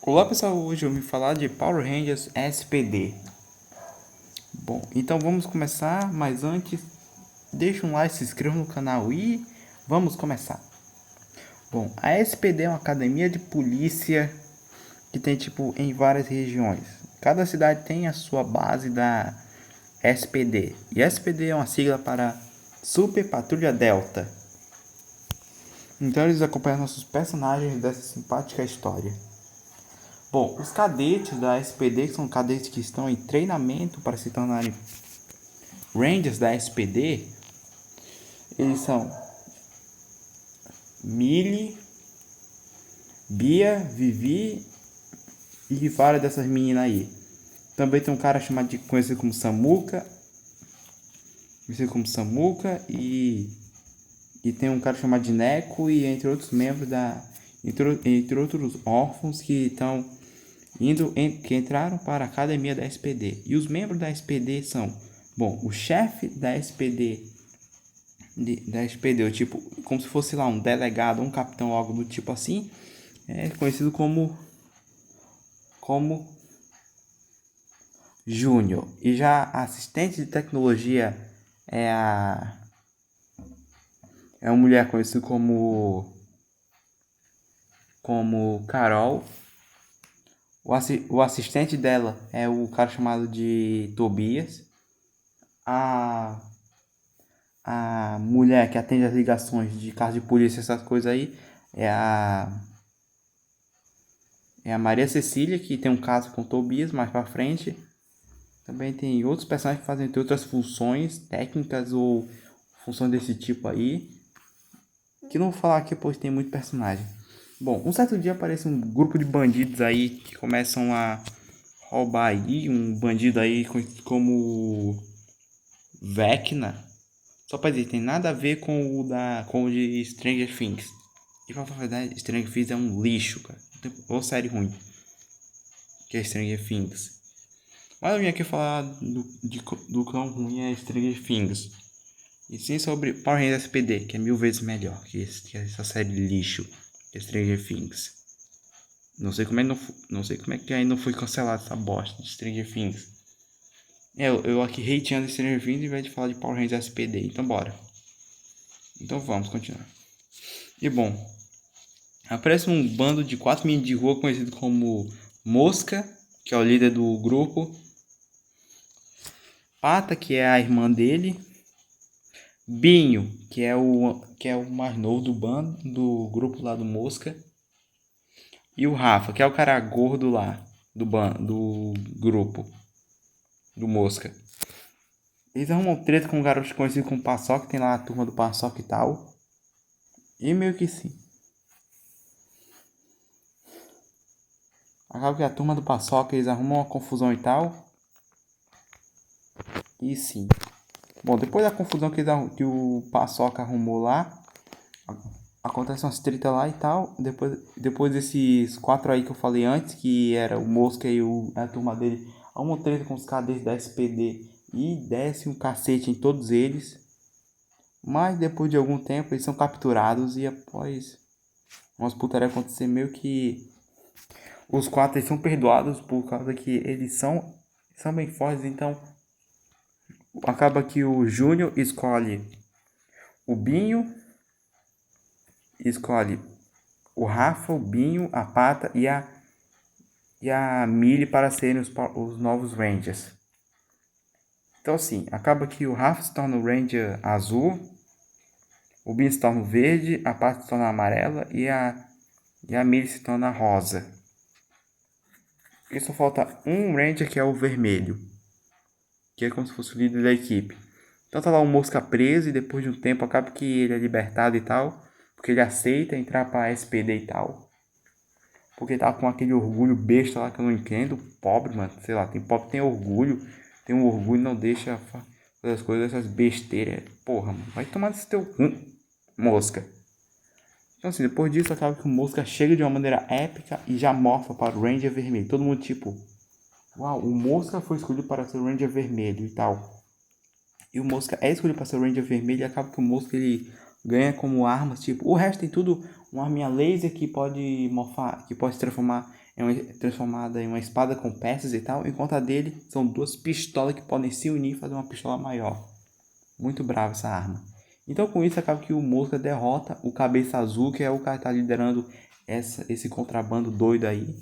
Olá pessoal, hoje eu vim falar de Power Rangers SPD. Bom, então vamos começar, mas antes deixa um like, se inscreva no canal e vamos começar. Bom, a SPD é uma academia de polícia que tem tipo em várias regiões. Cada cidade tem a sua base da SPD. E SPD é uma sigla para Super Patrulha Delta. Então eles acompanham nossos personagens dessa simpática história. Bom, os cadetes da SPD, que são cadetes que estão em treinamento para se tornarem Rangers da SPD, eles são Millie, Bia, Vivi e várias dessas meninas aí. Também tem um cara conhecido como Samuka e tem um cara chamado de Neko e entre outros membros entre outros órfãos que estão que entraram para a academia da SPD. E os membros da SPD são, bom, o chefe da SPD tipo, como se fosse lá um delegado, um capitão, algo do tipo assim, é conhecido como Júnior. E já a assistente de tecnologia é uma mulher conhecida como Carol. O assistente dela é o cara chamado de Tobias. A mulher que atende as ligações de caso de polícia, essas coisas aí, é a Maria Cecília, que tem um caso com o Tobias mais pra frente. Também tem outros personagens que fazem outras funções técnicas ou funções desse tipo aí, que não vou falar aqui, pois tem muito personagem. Bom, um certo dia aparece um grupo de bandidos aí que começam a roubar aí, um bandido aí como Vecna. Só pra dizer, tem nada a ver com o de Stranger Things. E pra falar a verdade, Stranger Things é um lixo, cara. Ou série ruim. Que é Stranger Things. Mas eu vim aqui falar do quão ruim é Stranger Things. E sim sobre Power Rangers SPD, que é 1000 vezes melhor que essa série lixo. Que é Stranger Things. Não sei como é que ainda não foi cancelado essa bosta de Stranger Things. Eu aqui hateando Stranger Things em vez de falar de Power Rangers SPD. Então bora. Então vamos continuar. E bom, aparece um bando de 4 meninos de rua conhecido como Mosca, que é o líder do grupo. Pata, que é a irmã dele. Binho, que é o mais novo do grupo lá do Mosca. E o Rafa, que é o cara gordo lá do grupo do Mosca. Eles arrumam treta com um garoto conhecido como Paçoca, tem lá a turma do Paçoca e tal. E meio que sim. Acaba que a turma do Paçoca, eles arrumam uma confusão e tal. E sim. Bom, depois da confusão que o Paçoca arrumou lá, acontece umas treta lá e tal. Depois desses 4 aí que eu falei antes, que era o Mosca e a turma dele, arrumam treta com os cadetes da SPD e desce um cacete em todos eles. Mas depois de algum tempo eles são capturados e após umas putaria acontecer, meio que os 4 eles são perdoados por causa que eles são bem fortes. Então acaba que o Júnior o Binho, escolhe o Rafa, o Binho, a Pata e a Millie para serem os novos Rangers. Então assim, acaba que o Rafa se torna o Ranger azul, o Binho se torna o verde, a Pata se torna a amarela e a Millie se torna a rosa. E só falta um Ranger que é o vermelho, que é como se fosse o líder da equipe. Então tá lá o Mosca preso e depois de um tempo acaba que ele é libertado e tal, porque ele aceita entrar pra SPD e tal. Porque tá com aquele orgulho besta lá que eu não entendo. Pobre, mano, sei lá, tem pobre tem orgulho, tem um orgulho não deixa fazer as coisas, essas besteiras. Porra, mano, vai tomar desse teu Mosca. Então assim, depois disso acaba que o Mosca chega de uma maneira épica e já morfa para o Ranger Vermelho. Todo mundo tipo, uau, o Mosca foi escolhido para ser o Ranger Vermelho e tal. E o Mosca é escolhido para ser o Ranger Vermelho e acaba que o Mosca ele ganha como armas, tipo, o resto tem tudo uma arminha laser que pode morfar, que pode se transformar transformada em uma espada com peças e tal, enquanto a dele são duas pistolas que podem se unir e fazer uma pistola maior. Muito brava essa arma. Então com isso acaba que o Mosca derrota o Cabeça Azul, que é o cara que tá liderando esse contrabando doido aí.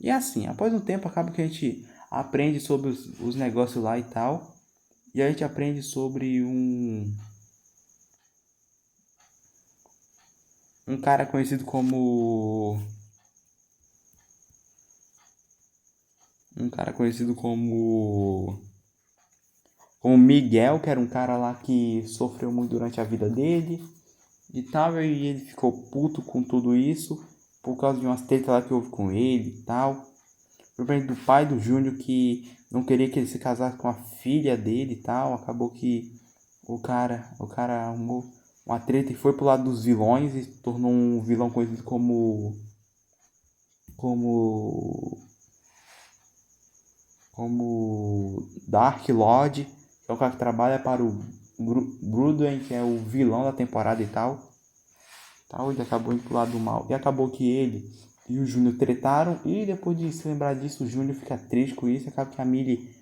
E assim, após um tempo acaba que a gente aprende sobre os negócios lá e tal. E a gente aprende sobre um cara conhecido como... Um cara conhecido como Miguel, que era um cara lá que sofreu muito durante a vida dele e tal, e ele ficou puto com tudo isso por causa de umas tretas lá que houve com ele e tal. Principalmente do pai do Júnior, que não queria que ele se casasse com a filha dele e tal. Acabou que o cara arrumou uma treta e foi pro lado dos vilões e se tornou um vilão conhecido como Dark Lord, que é o cara que trabalha para o Bruden, que é o vilão da temporada e tal. Ele acabou indo pro lado do mal. E acabou que ele e o Júnior tretaram. E depois de se lembrar disso, o Júnior fica triste com isso. Acaba que a Millie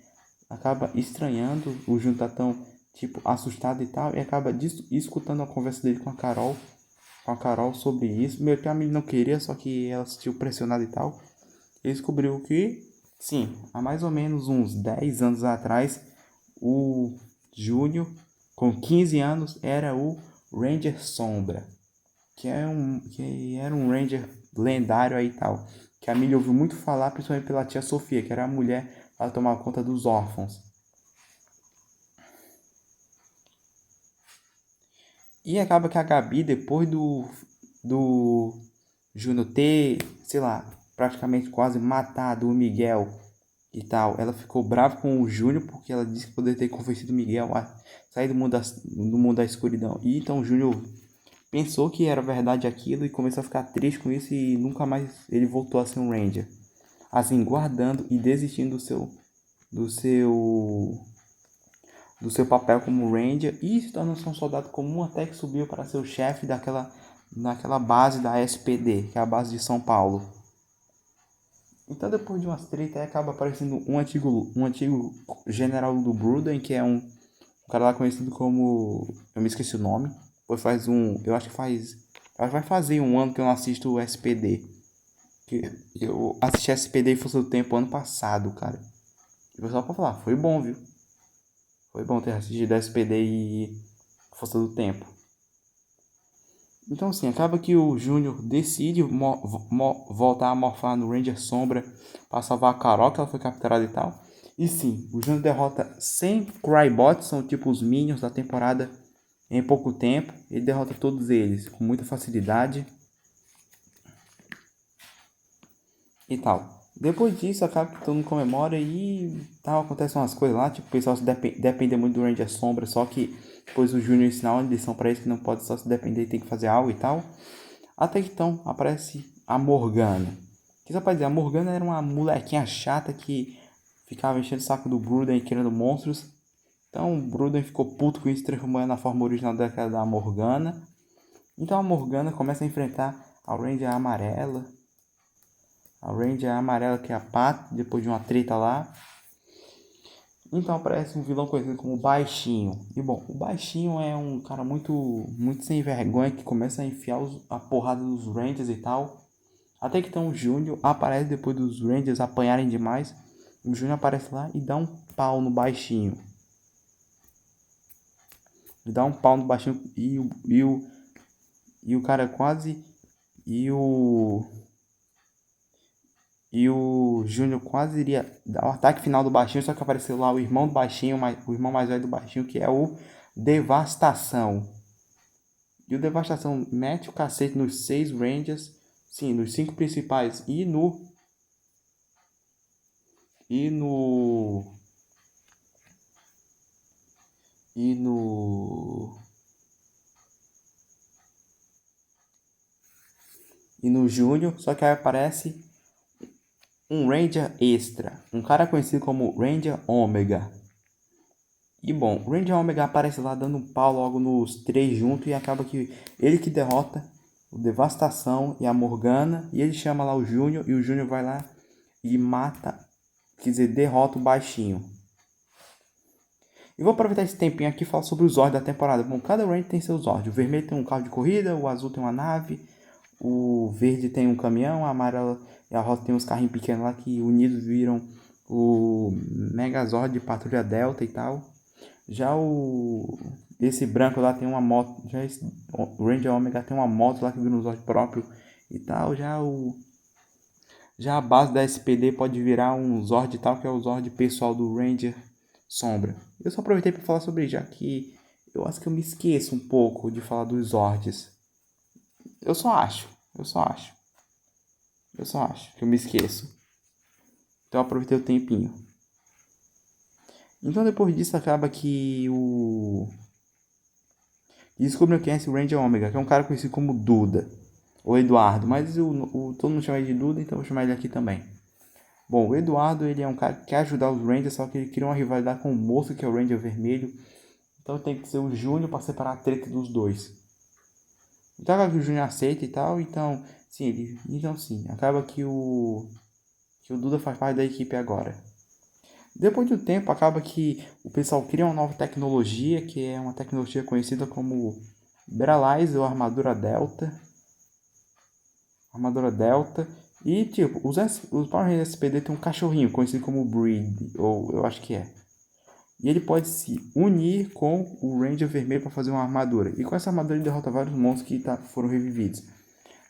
acaba estranhando. O Júnior tá tão, tipo, assustado e tal. E acaba escutando a conversa dele com a Carol. Com a Carol sobre isso. Meio que a Millie não queria, só que ela se sentiu pressionada e tal. Ele descobriu que, sim, há mais ou menos uns 10 anos atrás, o Júnior, com 15 anos, era o Ranger Sombra, que era um Ranger lendário aí e tal, que a Millie ouviu muito falar, principalmente pela tia Sofia, que era a mulher para tomar conta dos órfãos. E acaba que a Gabi, depois do Júnior ter, sei lá, praticamente quase matado o Miguel e tal, ela ficou brava com o Júnior porque ela disse que poderia ter convencido o Miguel a sair do mundo da escuridão. E então o Júnior pensou que era verdade aquilo e começou a ficar triste com isso e nunca mais ele voltou a ser um Ranger. Assim, guardando e desistindo do seu do seu papel como Ranger e se tornou um soldado comum até que subiu para ser o chefe naquela base da SPD, que é a base de São Paulo. Então depois de umas treta acaba aparecendo um antigo general do Bruden, que é um cara lá conhecido como... Eu me esqueci o nome. Pois faz eu acho que vai fazer um ano que eu não assisto o SPD. Que eu assisti SPD e Força do Tempo ano passado, cara. E o pessoal pode falar, foi bom, viu? Foi bom ter assistido SPD e Força do Tempo. Então assim, acaba que o Júnior decide voltar a morfar no Ranger Sombra para salvar a Carol, que ela foi capturada e tal. E sim, o Júnior derrota 100 Crybots, são tipo os Minions da temporada, em pouco tempo. Ele derrota todos eles com muita facilidade e tal. Depois disso, acaba que todo mundo comemora e tal, acontecem umas coisas lá, tipo, o pessoal se depende muito do Ranger Sombra, só que depois o Júnior ensinar uma lição pra eles que não pode só se depender e tem que fazer algo e tal. Até que então aparece a Morgana. Que só pra dizer, a Morgana era uma molequinha chata que ficava enchendo o saco do Bruden e querendo monstros. Então o Bruden ficou puto com isso, transformando na forma original da Morgana. Então a Morgana começa a enfrentar a Ranger Amarela. A Ranger Amarela, que é a Pat, depois de uma treta lá. Então aparece um vilão conhecido como Baixinho. E bom, o Baixinho é um cara muito sem vergonha que começa a enfiar a porrada dos Rangers e tal. Até que então o Júnior aparece depois dos Rangers apanharem demais. O Júnior aparece lá e dá um pau no Baixinho. E dá um pau no Baixinho e o cara quase... E o Júnior quase iria dar o ataque final do Baixinho, só que apareceu lá o irmão do Baixinho, o irmão mais velho do Baixinho, que é o Devastação. E o Devastação mete o cacete nos 6 Rangers, sim, nos 5 principais e no... E no... E no... E no Júnior, só que aí aparece um Ranger extra, um cara conhecido como Ranger Ômega. E bom, o Ranger Ômega aparece lá dando um pau logo nos 3 juntos e acaba que ele que derrota o Devastação e a Morgana. E ele chama lá o Júnior. E o Júnior vai lá e mata, quer dizer, derrota o baixinho. E vou aproveitar esse tempinho aqui e falar sobre os Zords da temporada. Bom, cada Ranger tem seus Zords. O vermelho tem um carro de corrida, o azul tem uma nave, o verde tem um caminhão, a amarela e a rosa tem uns carrinhos pequenos lá que unidos viram o Megazord de Patrulha Delta e tal. Já esse branco lá tem uma moto, o Ranger Omega tem uma moto lá que vira um Zord próprio e tal. Já a base da SPD pode virar um Zord e tal, que é o Zord pessoal do Ranger Sombra. Eu só aproveitei para falar sobre isso, já que eu acho que eu me esqueço um pouco de falar dos Zords. Eu só acho que eu me esqueço. Então eu aproveitei o tempinho. Então depois disso acaba que descobriu quem é esse Ranger Omega, que é um cara conhecido como Duda. Ou Eduardo, mas todo mundo chama ele de Duda, então eu vou chamar ele aqui também. Bom, o Eduardo, ele é um cara que quer ajudar os Rangers, só que ele cria uma rivalidade com o moço, que é o Ranger Vermelho. Então tem que ser o Júnior para separar a treta dos dois. Então acaba que o Júnior aceita e tal, então sim, acaba que o Duda faz parte da equipe agora. Depois de um tempo, acaba que o pessoal cria uma nova tecnologia, que é uma tecnologia conhecida como Beralize ou Armadura Delta. E tipo, os Power Rangers SPD tem um cachorrinho conhecido como Breed, ou eu acho que é. E ele pode se unir com o Ranger Vermelho para fazer uma armadura. E com essa armadura ele derrota vários monstros que foram revividos.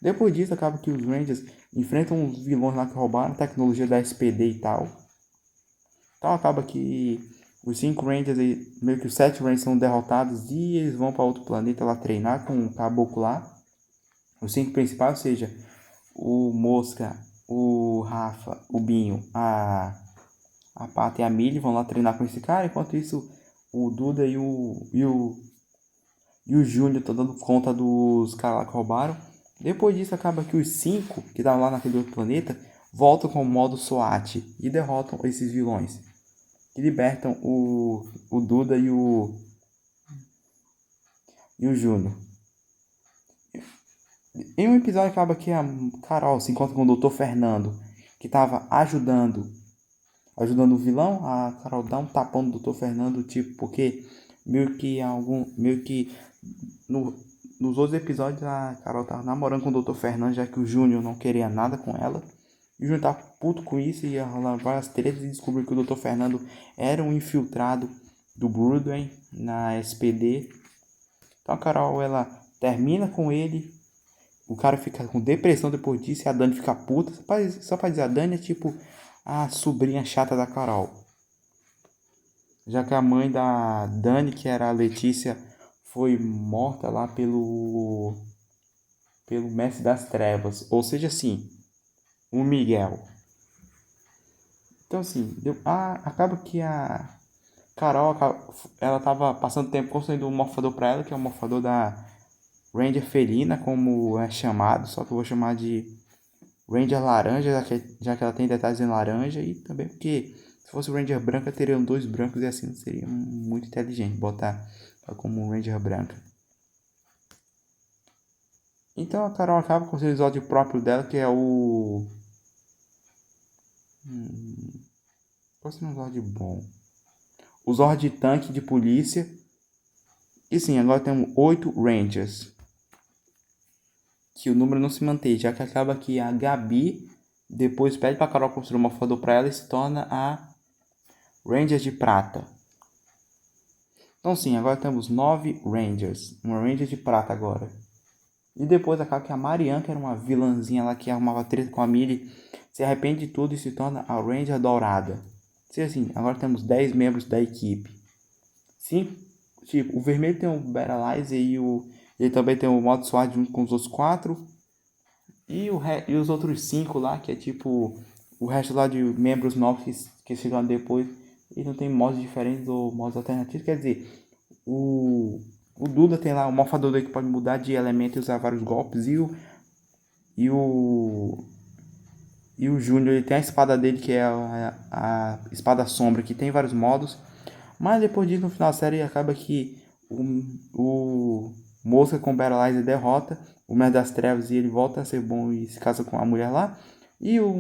Depois disso, acaba que os Rangers enfrentam os vilões lá que roubaram a tecnologia da SPD e tal. Então acaba que os 5 Rangers, meio que os 7 Rangers são derrotados e eles vão para outro planeta lá treinar com o caboclo lá. Os 5 principais, ou seja, o Mosca, o Rafa, o Binho, a Pata e a Millie vão lá treinar com esse cara. Enquanto isso, o Duda e o Júnior estão dando conta dos caras lá que roubaram. Depois disso, acaba que os 5 que estavam lá naquele outro planeta voltam com o modo SWAT e derrotam esses vilões. E libertam o Duda e o Júnior. Em um episódio acaba que a Carol se encontra com o Dr. Fernando, que estava ajudando o vilão. A Carol dá um tapão no Dr. Fernando, tipo, porque meio que nos outros episódios a Carol tava namorando com o Dr. Fernando, já que o Júnior não queria nada com ela. E o Júnior tá puto com isso e ia rolar várias tretas e descobriu que o Dr. Fernando era um infiltrado do Broodway na SPD. Então a Carol, ela termina com ele. O cara fica com depressão depois disso e a Dani fica puta. Só pra dizer, a Dani é tipo a sobrinha chata da Carol. Já que a mãe da Dani, que era a Letícia, foi morta lá pelo Mestre das Trevas. Ou seja, assim, o Miguel. Então, assim, acaba que a Carol, ela tava passando tempo construindo um morfador pra ela, que é o morfador da Ranger Felina, como é chamado. Só que eu vou chamar de Ranger Laranja, já que ela tem detalhes em laranja. E também porque se fosse Ranger branca, teriam 2 brancos e assim não seria muito inteligente botar ela como Ranger branca. Então a Carol acaba com o episódio próprio dela, que é o... Qual seria um Zord bom? O Zord tanque de polícia. E sim, agora temos 8 Rangers. Que o número não se mantém, já que acaba que a Gabi depois pede pra Carol construir uma morfador pra ela e se torna a Ranger de prata. Então sim, agora temos 9 Rangers. Uma Ranger de prata agora. E depois acaba que a Marianne, que era uma vilãzinha lá que arrumava treta com a Millie, se arrepende de tudo e se torna a Ranger dourada. Sim, assim, agora temos 10 membros da equipe. Sim, tipo, o vermelho tem o Beralize e ele também tem o modo SWAT junto com os outros 4. E os outros 5 lá, que é tipo o resto lá de membros novos que chegam depois, e não tem modos diferentes ou modos alternativos. Quer dizer, o Duda tem lá o morfador que pode mudar de elemento e usar vários golpes. E o Júnior, ele tem a espada dele, que é a espada sombra, que tem vários modos. Mas depois disso, no final da série, acaba que Mosca com Paralyzer derrota o Mestre das Trevas e ele volta a ser bom e se casa com a mulher lá. E o